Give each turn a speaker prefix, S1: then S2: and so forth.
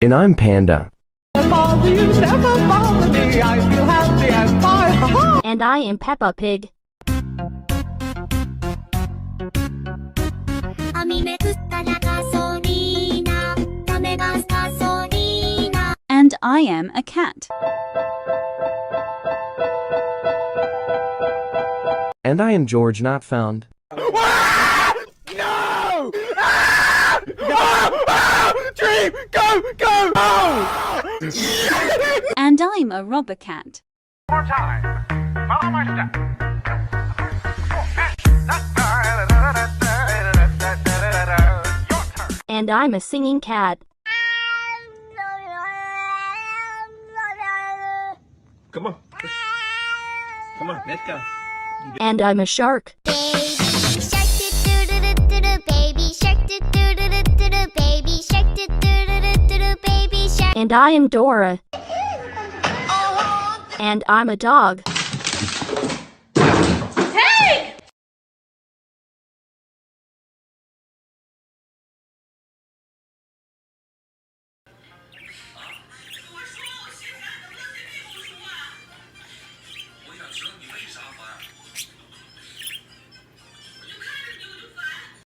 S1: And I'm Panda.
S2: And I am Peppa Pig.
S3: And I am a cat.
S1: And I am George Not Found.
S4: No! Ah! Dream! Go! Go! Oh!
S3: And I'm a robber cat.
S5: More time. Follow my step. Your turn.
S2: And I'm a singing cat.
S4: Come on. Come on, let's go.
S2: And I'm a shark.
S6: Baby shark do-do-do-do-do, baby shark do-do-do-do-do, baby shark do-do-do-do-do, baby shark.
S2: And I am Dora. And I'm a dog.